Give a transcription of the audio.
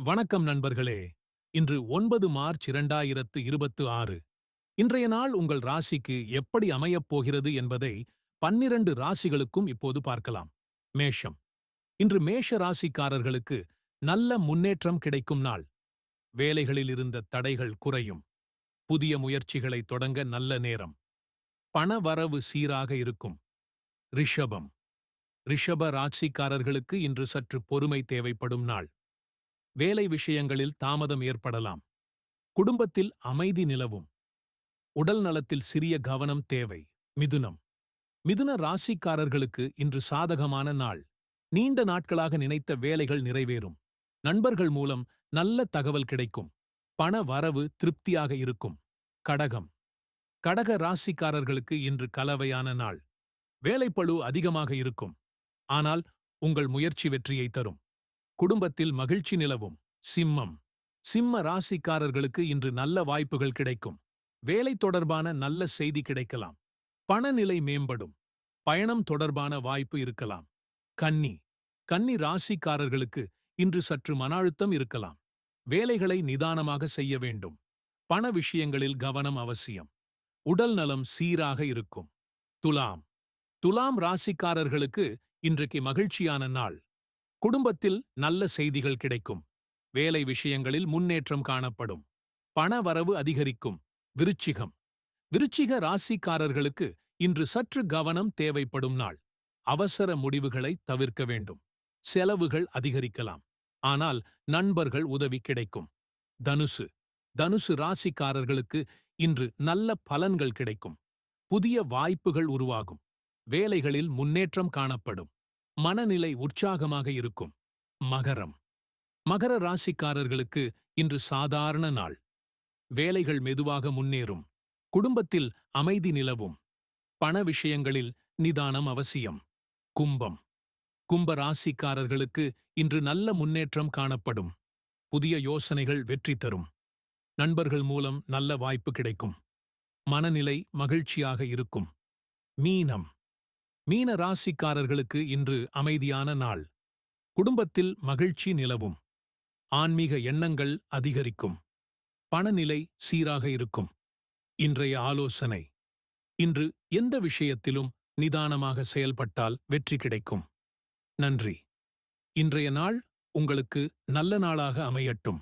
வணக்கம் நண்பர்களே. இன்று 9 மார்ச் 2026. இன்றைய நாள் உங்கள் ராசிக்கு எப்படி அமையப் போகிறது என்பதை 12 ராசிகளுக்கும் இப்போது பார்க்கலாம். மேஷம். இன்று மேஷ ராசிக்காரர்களுக்கு நல்ல முன்னேற்றம் கிடைக்கும் நாள். வேலைகளில் இருந்த தடைகள் குறையும். புதிய முயற்சிகளை தொடங்க நல்ல நேரம். பண வரவு சீராக இருக்கும். ரிஷபம். ரிஷப ராசிக்காரர்களுக்கு இன்று சற்று பொறுமை தேவைப்படும் நாள். வேலை விஷயங்களில் தாமதம் ஏற்படலாம். குடும்பத்தில் அமைதி நிலவும். உடல் நலத்தில் சிறிய கவனம் தேவை. மிதுனம். மிதுன ராசிக்காரர்களுக்கு இன்று சாதகமான நாள். நீண்ட நாட்களாக நினைத்த வேலைகள் நிறைவேறும். நண்பர்கள் மூலம் நல்ல தகவல் கிடைக்கும். பண வரவு திருப்தியாக இருக்கும். கடகம். கடக ராசிக்காரர்களுக்கு இன்று கலவையான நாள். வேலைப்பளு அதிகமாக இருக்கும். ஆனால் உங்கள் முயற்சி வெற்றியை தரும். குடும்பத்தில் மகிழ்ச்சி நிலவும். சிம்மம். சிம்ம ராசிக்காரர்களுக்கு இன்று நல்ல வாய்ப்புகள் கிடைக்கும். வேலை தொடர்பான நல்ல செய்தி கிடைக்கலாம். பணநிலை மேம்படும். பயணம் தொடர்பான வாய்ப்பு இருக்கலாம். கன்னி. கன்னி ராசிக்காரர்களுக்கு இன்று சற்று மன அழுத்தம் இருக்கலாம். வேலைகளை நிதானமாக செய்ய வேண்டும். பண விஷயங்களில் கவனம் அவசியம். உடல் நலம் சீராக இருக்கும். துலாம். துலாம் ராசிக்காரர்களுக்கு இன்றைக்கு மகிழ்ச்சியான நாள். குடும்பத்தில் நல்ல செய்திகள் கிடைக்கும். வேலை விஷயங்களில் முன்னேற்றம் காணப்படும். பண வரவு அதிகரிக்கும். விருச்சிகம். விருச்சிக ராசிக்காரர்களுக்கு இன்று சற்று கவனம் தேவைப்படும் நாள். அவசர முடிவுகளை தவிர்க்க வேண்டும். செலவுகள் அதிகரிக்கலாம். ஆனால் நண்பர்கள் உதவி கிடைக்கும். தனுசு. தனுசு ராசிக்காரர்களுக்கு இன்று நல்ல பலன்கள் கிடைக்கும். புதிய வாய்ப்புகள் உருவாகும். வேலைகளில் முன்னேற்றம் காணப்படும். மனநிலை உற்சாகமாக இருக்கும். மகரம். மகர ராசிக்காரர்களுக்கு இன்று சாதாரண நாள். வேலைகள் மெதுவாக முன்னேறும். குடும்பத்தில் அமைதி நிலவும். பண விஷயங்களில் நிதானம் அவசியம். கும்பம். கும்ப ராசிக்காரர்களுக்கு இன்று நல்ல முன்னேற்றம் காணப்படும். புதிய யோசனைகள் வெற்றி தரும். நண்பர்கள் மூலம் நல்ல வாய்ப்பு கிடைக்கும். மனநிலை மகிழ்ச்சியாக இருக்கும். மீனம். மீன ராசிக்காரர்களுக்கு இன்று அமைதியான நாள். குடும்பத்தில் மகிழ்ச்சி நிலவும். ஆன்மீக எண்ணங்கள் அதிகரிக்கும். பணநிலை சீராக இருக்கும். இன்றைய ஆலோசனை. இன்று எந்த விஷயத்திலும் நிதானமாக செயல்பட்டால் வெற்றி கிடைக்கும். நன்றி. இன்றைய நாள் உங்களுக்கு நல்ல நாளாக அமையட்டும்.